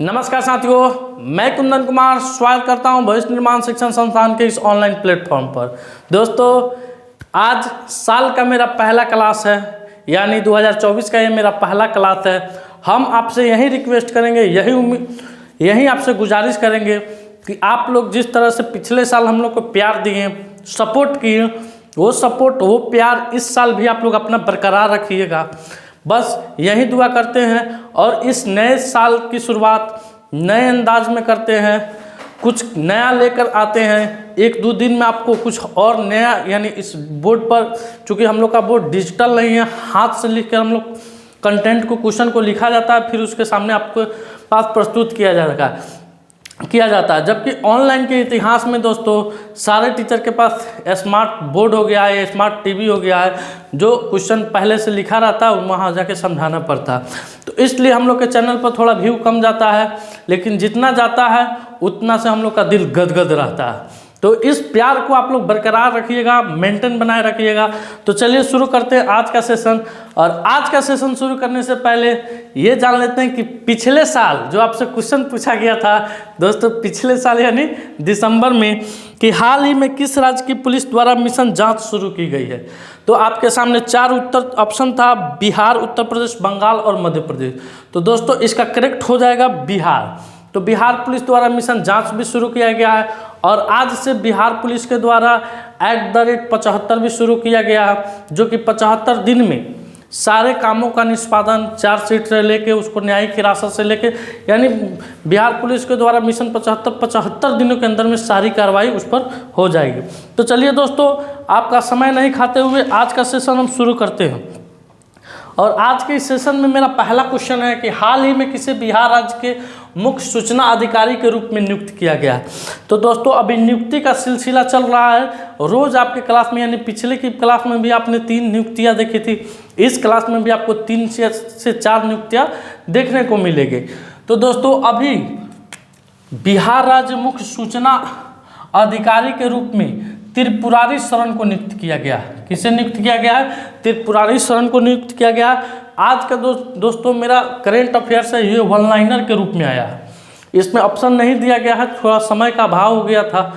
नमस्कार साथियों, मैं कुंदन कुमार स्वागत करता हूं भविष्य निर्माण शिक्षण संस्थान के इस ऑनलाइन प्लेटफॉर्म पर। दोस्तों, आज साल का मेरा पहला क्लास है, यानी 2024 का ये मेरा पहला क्लास है। हम आपसे यही रिक्वेस्ट करेंगे, यही आपसे गुजारिश करेंगे कि आप लोग जिस तरह से पिछले साल हम लोग को प्यार दिए, सपोर्ट किए, वो सपोर्ट वो प्यार इस साल भी आप लोग अपना बरकरार रखिएगा। बस यही दुआ करते हैं और इस नए साल की शुरुआत नए अंदाज में करते हैं, कुछ नया लेकर आते हैं। एक दो दिन में आपको कुछ और नया, यानी इस बोर्ड पर, चूँकि हम लोग का बोर्ड डिजिटल नहीं है, हाथ से लिख कर हम लोग कंटेंट को, क्वेश्चन को लिखा जाता है, फिर उसके सामने आपको पास प्रस्तुत किया जाता है। जबकि ऑनलाइन के इतिहास में दोस्तों सारे टीचर के पास स्मार्ट बोर्ड हो गया है, स्मार्ट टीवी हो गया है, जो क्वेश्चन पहले से लिखा रहता है वहाँ जाके समझाना पड़ता है। तो इसलिए हम लोग के चैनल पर थोड़ा व्यू कम जाता है, लेकिन जितना जाता है उतना से हम लोग का दिल गदगद रहता है। तो इस प्यार को आप लोग बरकरार रखिएगा, मेंटेन बनाए रखिएगा। तो चलिए शुरू करते हैं आज का सेशन। और आज का सेशन शुरू करने से पहले ये जान लेते हैं कि पिछले साल जो आपसे क्वेश्चन पूछा गया था दोस्तों, पिछले साल यानी दिसंबर में, कि हाल ही में किस राज्य की पुलिस द्वारा मिशन जांच शुरू की गई है। तो आपके सामने 4 उत्तर ऑप्शन था, बिहार, उत्तर प्रदेश, बंगाल और मध्य प्रदेश। तो दोस्तों इसका करेक्ट हो जाएगा बिहार। तो बिहार पुलिस द्वारा मिशन जांच भी शुरू किया गया है और आज से बिहार पुलिस के द्वारा @75 भी शुरू किया गया है, जो कि 75 दिन में सारे कामों का निष्पादन, चार्जशीट से लेके उसको न्यायिक हिरासत से लेके, यानी बिहार पुलिस के द्वारा मिशन 75 दिनों के अंदर में सारी कार्रवाई उस पर हो जाएगी। तो चलिए दोस्तों, आपका समय नहीं खाते हुए आज का सेशन हम शुरू करते हैं। और आज के इस सेशन में मेरा पहला क्वेश्चन है कि हाल ही में किसे बिहार राज्य के मुख्य सूचना अधिकारी के रूप में नियुक्त किया गया। तो दोस्तों अभी नियुक्ति का सिलसिला चल रहा है। रोज़ आपके क्लास में, यानी पिछले की क्लास में भी आपने 3 नियुक्तियां देखी थी, इस क्लास में भी आपको 3 से 4 नियुक्तियां देखने को मिलेगी। तो दोस्तों अभी बिहार राज्य मुख्य सूचना अधिकारी के रूप में त्रिपुरारी शरण को नियुक्त किया गया। किसे नियुक्त किया गया है? त्रिपुरारी शरण को नियुक्त किया गया। आज का दोस्तों मेरा करेंट अफेयर्स है, ये वन लाइनर के रूप में आया है, इसमें ऑप्शन नहीं दिया गया है, थोड़ा समय का अभाव हो गया था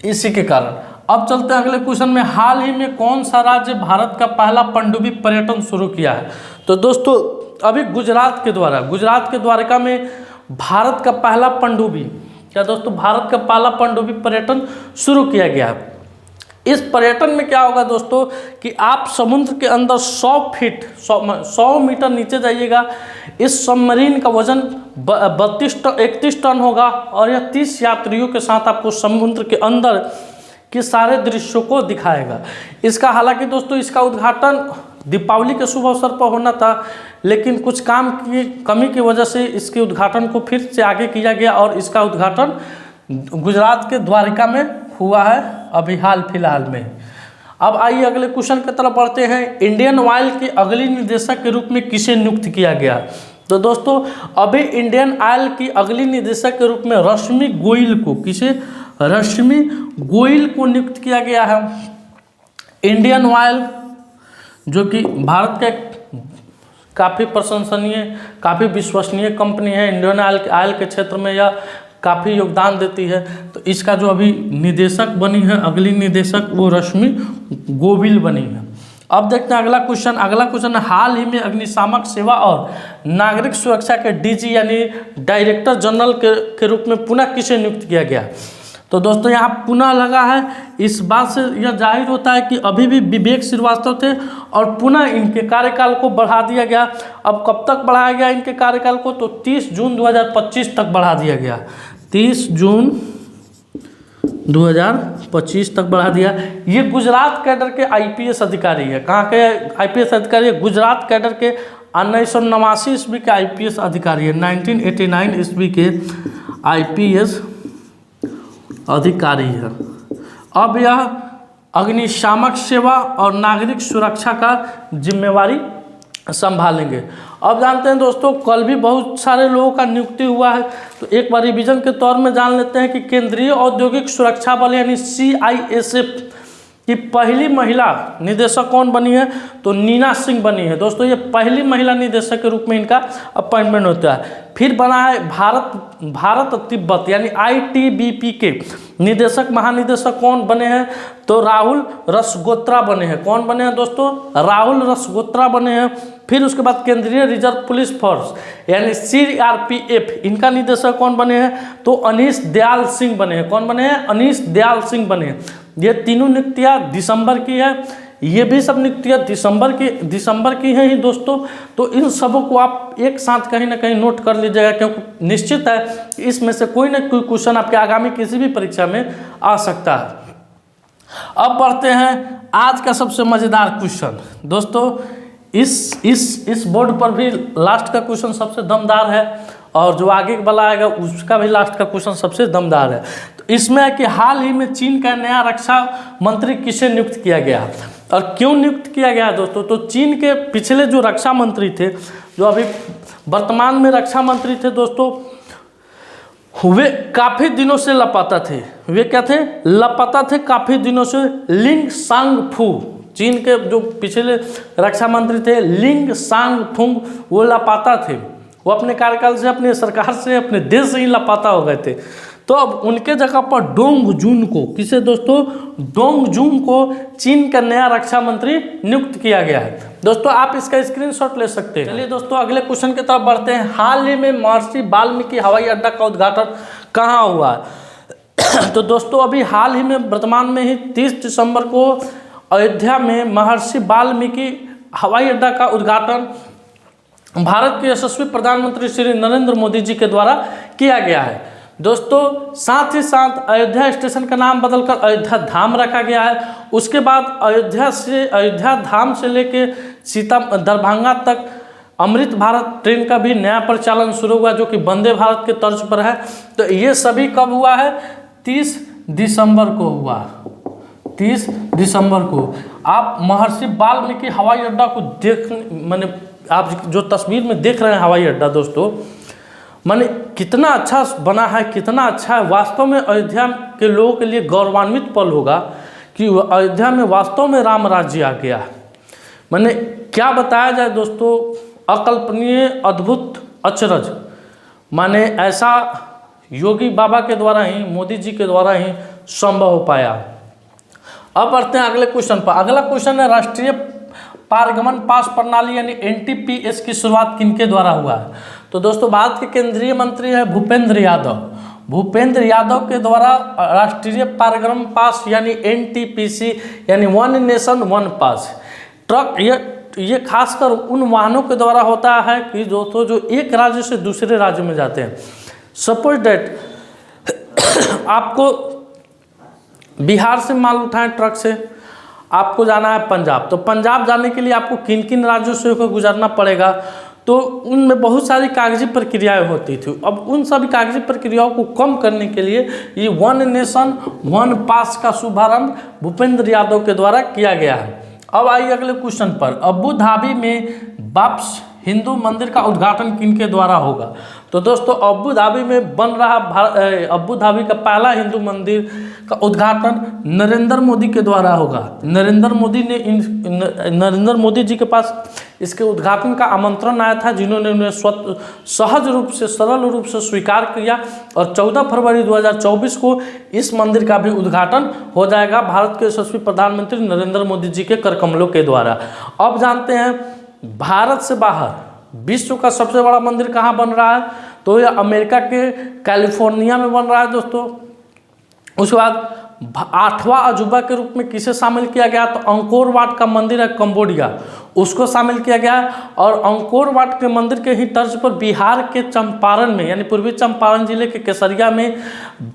इसी के कारण। अब चलते हैं अगले क्वेश्चन में। हाल ही में कौन सा राज्य भारत का पहला पनडुब्बी पर्यटन शुरू किया है? तो दोस्तों अभी गुजरात के द्वारका में भारत का पहला पनडुब्बी, क्या दोस्तों, भारत का पहला पनडुब्बी पर्यटन शुरू किया गया है। इस पर्यटन में क्या होगा दोस्तों कि आप समुद्र के अंदर 100 मीटर नीचे जाइएगा। इस सबमरीन का वजन 31 टन होगा और यह 30 यात्रियों के साथ आपको समुद्र के अंदर के सारे दृश्यों को दिखाएगा। इसका हालांकि दोस्तों इसका उद्घाटन दीपावली के शुभ अवसर पर होना था, लेकिन कुछ काम की कमी की वजह से इसके उद्घाटन को फिर से आगे किया गया और इसका उद्घाटन गुजरात के द्वारका में हुआ है अभी हाल फिलहाल में। अब आइए अगले क्वेश्चन की तरफ बढ़ते हैं। इंडियन ऑयल के अगली निदेशक के रूप में किसे नियुक्त किया गया? तो दोस्तों अभी इंडियन ऑयल की अगली निदेशक के रूप में रश्मि गोयल को, किसे? रश्मि गोयल को नियुक्त किया गया है। इंडियन ऑयल जो कि भारत का काफ़ी प्रशंसनीय, काफ़ी विश्वसनीय कंपनी है। इंडियन ऑयल के क्षेत्र में यह काफ़ी योगदान देती है। तो इसका जो अभी निदेशक बनी है, अगली निदेशक, वो रश्मि गोयल बनी है। अब देखते हैं अगला क्वेश्चन। हाल ही में अग्निशामक सेवा और नागरिक सुरक्षा के डीजी यानी डायरेक्टर जनरल के रूप में पुनः किसे नियुक्त किया गया? तो दोस्तों यहाँ पुनः लगा है, इस बात से यह जाहिर होता है कि अभी भी विवेक श्रीवास्तव थे और पुनः इनके कार्यकाल को बढ़ा दिया गया। अब कब तक बढ़ाया गया इनके कार्यकाल को? तो 30 जून 2025 तक बढ़ा दिया गया। 30 जून 2025 तक बढ़ा दिया। ये गुजरात कैडर के IPS अधिकारी है। कहाँ के IPS अधिकारी है? गुजरात कैडर के 1989 ईस्वी के IPS अधिकारी है। 1989 ईस्वी के IPS अधिकारी है। अब यह अग्निशामक सेवा और नागरिक सुरक्षा का जिम्मेवारी संभालेंगे। अब जानते हैं दोस्तों, कल भी बहुत सारे लोगों का नियुक्ति हुआ है, तो एक बार रिवीजन के तौर में जान लेते हैं कि केंद्रीय औद्योगिक सुरक्षा बल यानी CISF कि पहली महिला निदेशक कौन बनी है, तो नीना सिंह बनी है। दोस्तों ये पहली महिला निदेशक के रूप में इनका अपॉइंटमेंट होता है। फिर बना है भारत तिब्बत यानी ITBP के निदेशक महानिदेशक कौन बने हैं, तो राहुल रसगोत्रा बने हैं। कौन बने हैं दोस्तों, राहुल रसगोत्रा बने हैं। फिर उसके बाद केंद्रीय रिजर्व पुलिस फोर्स यानी CRPF इनका निदेशक कौन बने हैं, तो अनीश दयाल सिंह बने हैं। कौन बने हैं, अनीश दयाल सिंह बने हैं। ये तीनों नियुक्तियां दिसंबर की है, ये भी सब नियुक्तियां दिसंबर की हैं ही दोस्तों। तो इन सबों को आप एक साथ कहीं ना कहीं नोट कर लीजिएगा, क्योंकि निश्चित है कि इसमें से कोई ना कोई क्वेश्चन आपके आगामी किसी भी परीक्षा में आ सकता है। अब बढ़ते हैं आज का सबसे मज़ेदार क्वेश्चन। दोस्तों इस बोर्ड पर भी लास्ट का क्वेश्चन सबसे दमदार है, और जो आगे वाला आएगा उसका भी लास्ट का क्वेश्चन सबसे दमदार है। तो इसमें है कि हाल ही में चीन का नया रक्षा मंत्री किसे नियुक्त किया गया और क्यों नियुक्त किया गया दोस्तों। तो चीन के पिछले जो रक्षा मंत्री थे, जो अभी वर्तमान में रक्षा मंत्री थे दोस्तों, वे काफ़ी दिनों से लापता थे। वे क्या थे, लापता थे काफ़ी दिनों से। लिंग सांगफू, चीन के जो पिछले रक्षा मंत्री थे लिंग सांगफुंग, वो लापता थे। वो अपने कार्यकाल से, अपने सरकार से, अपने देश से ही लापता हो गए थे। तो अब उनके जगह पर डोंग जून को, किसे दोस्तों, डोंग जून को चीन का नया रक्षा मंत्री नियुक्त किया गया है। दोस्तों आप इसका स्क्रीनशॉट ले सकते हैं। चलिए दोस्तों अगले क्वेश्चन की तरफ बढ़ते हैं। हाल ही में महर्षि वाल्मीकि हवाई अड्डा का उद्घाटन कहाँ हुआ है। तो दोस्तों अभी हाल ही में वर्तमान में ही 30 दिसंबर को अयोध्या में महर्षि वाल्मीकि हवाई अड्डा का उद्घाटन भारत के यशस्वी प्रधानमंत्री श्री नरेंद्र मोदी जी के द्वारा किया गया है। दोस्तों साथ ही साथ अयोध्या स्टेशन का नाम बदलकर अयोध्या धाम रखा गया है। उसके बाद अयोध्या धाम से लेके दरभंगा तक अमृत भारत ट्रेन का भी नया परिचालन शुरू हुआ, जो कि वंदे भारत के तर्ज पर है। तो ये सभी कब हुआ है, 30 दिसंबर को हुआ। 30 दिसंबर को आप महर्षि वाल्मीकि हवाई अड्डा को मैंने आप जो तस्वीर में देख रहे हैं हवाई अड्डा दोस्तों, माने कितना अच्छा बना है, कितना अच्छा है। वास्तव में अयोध्या के लोगों के लिए गौरवान्वित पल होगा कि अयोध्या में वास्तव में राम राज्य आ गया। माने क्या बताया जाए दोस्तों, अकल्पनीय, अद्भुत, अचरज। माने ऐसा योगी बाबा के द्वारा ही, मोदी जी के द्वारा ही संभव हो पाया। अब बढ़ते हैं अगले क्वेश्चन पर। अगला क्वेश्चन है राष्ट्रीय पारगमन पास प्रणाली यानी NTPS की शुरुआत किनके द्वारा हुआ है। तो दोस्तों भारत के केंद्रीय मंत्री है भूपेंद्र यादव। भूपेंद्र यादव के द्वारा राष्ट्रीय पारगमन पास यानी NTPC यानी one nation one pass truck, ये खासकर उन वाहनों के द्वारा होता है कि दोस्तों जो एक राज्य से दूसरे राज्य में जाते हैं। सपोज डेट आपको बिहार से माल उठाएं ट्रक से, आपको जाना है पंजाब। तो पंजाब जाने के लिए आपको किन किन राज्यों से होकर गुजरना पड़ेगा, तो उनमें बहुत सारी कागजी प्रक्रियाएं होती थी। अब उन सभी कागजी प्रक्रियाओं को कम करने के लिए ये वन नेशन वन पास का शुभारंभ भूपेंद्र यादव के द्वारा किया गया है। अब आइए अगले क्वेश्चन पर। अबू धाबी में बाब्स हिंदू मंदिर का उद्घाटन किनके द्वारा होगा। तो दोस्तों अबू धाबी में बन रहा अबू धाबी का पहला हिंदू मंदिर का उद्घाटन नरेंद्र मोदी के द्वारा होगा। नरेंद्र मोदी जी के पास इसके उद्घाटन का आमंत्रण आया था, जिन्होंने उन्हें सहज रूप से, सरल रूप से स्वीकार किया। और 14 फरवरी 2024 को इस मंदिर का भी उद्घाटन हो जाएगा भारत के यशस्वी प्रधानमंत्री नरेंद्र मोदी जी के करकमलों के द्वारा। अब जानते हैं भारत से बाहर विश्व का सबसे बड़ा मंदिर कहाँ बन रहा है। तो यह अमेरिका के कैलिफोर्निया में बन रहा है दोस्तों। उसके बाद 8वां अजूबा के रूप में किसे शामिल किया गया, तो अंकोर वाट का मंदिर है कंबोडिया, उसको शामिल किया गया है। और अंकोर वाट के मंदिर के ही तर्ज पर बिहार के चंपारण में यानी पूर्वी चंपारण जिले के केसरिया में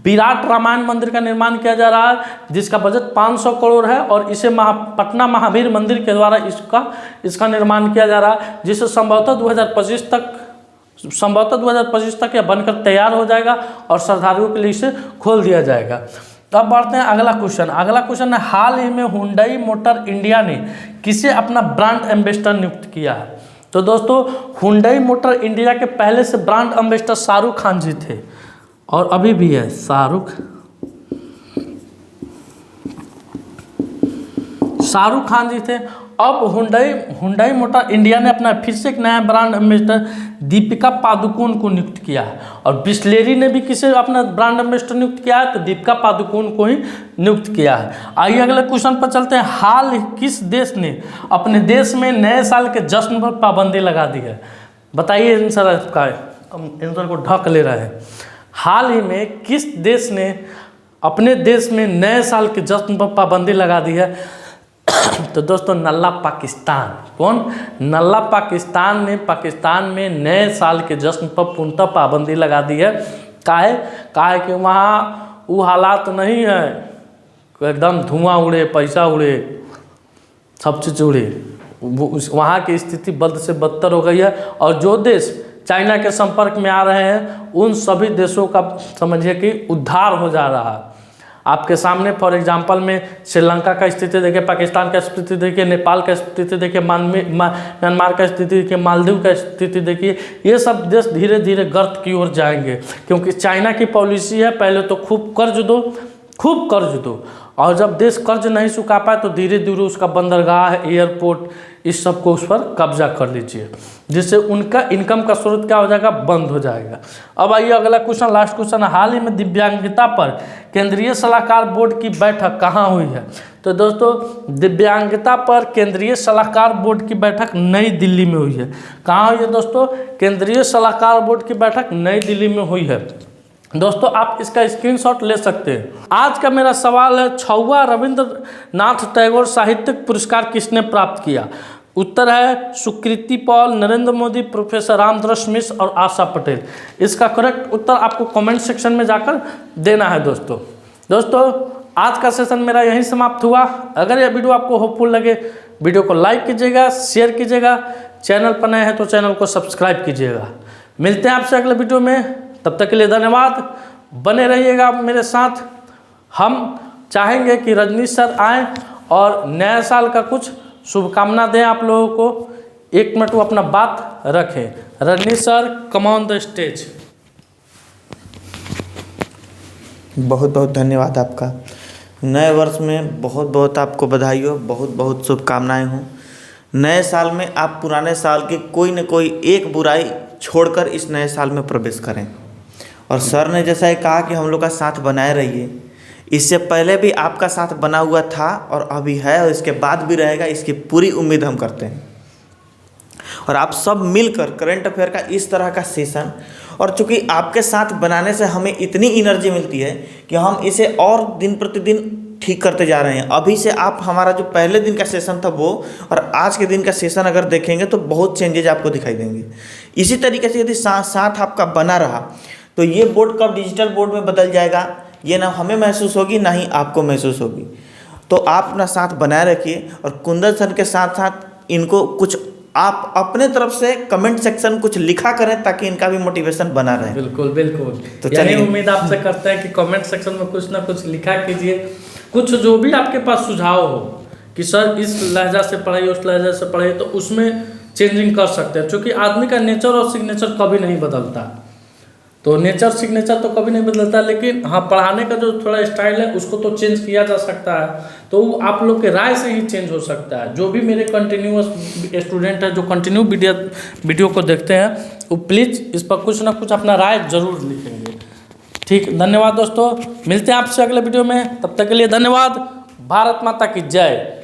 विराट रामायण मंदिर का निर्माण किया जा रहा है, जिसका बजट 500 करोड़ है। और इसे पटना महावीर मंदिर के द्वारा इसका निर्माण किया जा रहा है, जिसे संभवतः 2025 तक यह बनकर तैयार हो जाएगा और श्रद्धालुओं के लिए इसे खोल दिया जाएगा। तो अब बढ़ते हैं अगला क्वेश्चन। अगला क्वेश्चन है हाल ही में हुंडई मोटर इंडिया ने किसे अपना ब्रांड एम्बेसडर नियुक्त किया है। तो दोस्तों हुंडई मोटर इंडिया के पहले से ब्रांड एम्बेसडर शाहरुख खान जी थे और अभी भी है शाहरुख। शाहरुख खान जी थे। अब हुंडई मोटर इंडिया ने अपना फिर से एक नया ब्रांड एम्बेसडर दीपिका पादुकोण को नियुक्त किया है। और बिस्लेरी ने भी किसे अपना ब्रांड एम्बेसडर नियुक्त किया है, तो दीपिका पादुकोण को ही नियुक्त किया है। आइए अगले क्वेश्चन पर चलते हैं। हाल किस देश ने अपने देश में नए साल के जश्न पर पाबंदी लगा दी है? बताइए आंसर इसका, आंसर को ढक ले रहा है। हाल ही में किस देश ने अपने देश में नए साल के जश्न पर पाबंदी लगा दी है? तो दोस्तों नल्ला पाकिस्तान। कौन? नल्ला पाकिस्तान ने पाकिस्तान में नए साल के जश्न पर पूर्णतः पाबंदी लगा दी है। काहे कि वहाँ वो हालात नहीं है, एकदम धुआं उड़े, पैसा उड़े, सब चीज़ उड़े। वहाँ की स्थिति बद से बदतर हो गई है। और जो देश चाइना के संपर्क में आ रहे हैं उन सभी देशों का समझिए कि उद्धार हो जा रहा है। आपके सामने फॉर एग्जांपल में श्रीलंका का स्थिति देखिए, पाकिस्तान का स्थिति देखिए, नेपाल का स्थिति देखिए, म्यांमार का स्थिति देखिए, मालदीव का स्थिति देखिए। ये सब देश धीरे धीरे गर्त की ओर जाएंगे, क्योंकि चाइना की पॉलिसी है पहले तो खूब कर्ज दो, और जब देश कर्ज नहीं चुका पाए तो धीरे धीरे उसका बंदरगाह, एयरपोर्ट, इस सब को उस पर कब्जा कर लीजिए, जिससे उनका इनकम का स्रोत क्या हो जाएगा? बंद हो जाएगा। अब आइए अगला क्वेश्चन, लास्ट क्वेश्चन। हाल ही में दिव्यांगता पर केंद्रीय सलाहकार बोर्ड की बैठक कहाँ हुई है? तो दोस्तों दिव्यांगता पर केंद्रीय सलाहकार बोर्ड की बैठक नई दिल्ली में हुई है। कहाँ हुई है दोस्तों? केंद्रीय सलाहकार बोर्ड की बैठक नई दिल्ली में हुई है। दोस्तों आप इसका स्क्रीनशॉट ले सकते हैं। आज का मेरा सवाल है, 6वां रविंद्रनाथ टैगोर साहित्यिक पुरस्कार किसने प्राप्त किया? उत्तर है सुकृति पॉल, नरेंद्र मोदी, प्रोफेसर रामदृष्ट मिश्र और आशा पटेल। इसका करेक्ट उत्तर आपको कमेंट सेक्शन में जाकर देना है। दोस्तों आज का सेशन मेरा यहीं समाप्त हुआ। अगर यह वीडियो आपको होपफुल लगे, वीडियो को लाइक कीजिएगा, शेयर कीजिएगा, चैनल पर नए हैं तो चैनल को सब्सक्राइब कीजिएगा। मिलते हैं आपसे अगले वीडियो में, तब तक के लिए धन्यवाद। बने रहिएगा मेरे साथ। हम चाहेंगे कि रजनीश सर आएँ और नया साल का कुछ शुभकामना दें आप लोगों को। 1 मिनट वो अपना बात रखें। Rajneesh sir, come on the stage. बहुत बहुत धन्यवाद आपका। नए वर्ष में बहुत बहुत आपको बधाई हो, बहुत बहुत शुभकामनाएं हों। नए साल में आप पुराने साल की कोई न कोई एक बुराई छोड़कर इस नए साल में प्रवेश करें। और सर ने जैसा ही कहा कि हम लोग का साथ बनाए रहिए, इससे पहले भी आपका साथ बना हुआ था और अभी है और इसके बाद भी रहेगा, इसकी पूरी उम्मीद हम करते हैं। और आप सब मिलकर करंट अफेयर का इस तरह का सेशन, और चूँकि आपके साथ बनाने से हमें इतनी एनर्जी मिलती है कि हम इसे और दिन प्रतिदिन ठीक करते जा रहे हैं। अभी से आप हमारा जो पहले दिन का सेशन था वो और आज के दिन का सेशन अगर देखेंगे तो बहुत चेंजेज आपको दिखाई देंगे। इसी तरीके से यदि साथ आपका बना रहा तो ये बोर्ड कब डिजिटल बोर्ड में बदल जाएगा ये ना हमें महसूस होगी ना ही आपको महसूस होगी। तो आप अपना साथ बनाए रखिए और कुंदन सर के साथ साथ इनको कुछ आप अपने तरफ से कमेंट सेक्शन कुछ लिखा करें ताकि इनका भी मोटिवेशन बना रहे। बिल्कुल। तो चलिए, उम्मीद आपसे करते हैं कि कमेंट सेक्शन में कुछ ना कुछ लिखा कीजिए। कुछ जो भी आपके पास सुझाव हो कि सर इस लहजा से पढ़ाइए, उस लहजा से पढ़ाइए, तो उसमें चेंजिंग कर सकते हैं। क्योंकि आदमी का नेचर और सिग्नेचर कभी नहीं बदलता, तो नेचर सिग्नेचर तो कभी नहीं बदलता, लेकिन हाँ पढ़ाने का जो थोड़ा स्टाइल है उसको तो चेंज किया जा सकता है। तो वो आप लोग के राय से ही चेंज हो सकता है। जो भी मेरे कंटिन्यूअस स्टूडेंट है जो कंटिन्यू वीडियो को देखते हैं वो प्लीज़ इस पर कुछ ना कुछ अपना राय जरूर लिखेंगे। ठीक, धन्यवाद दोस्तों। मिलते हैं आपसे अगले वीडियो में, तब तक के लिए धन्यवाद। भारत माता की जय।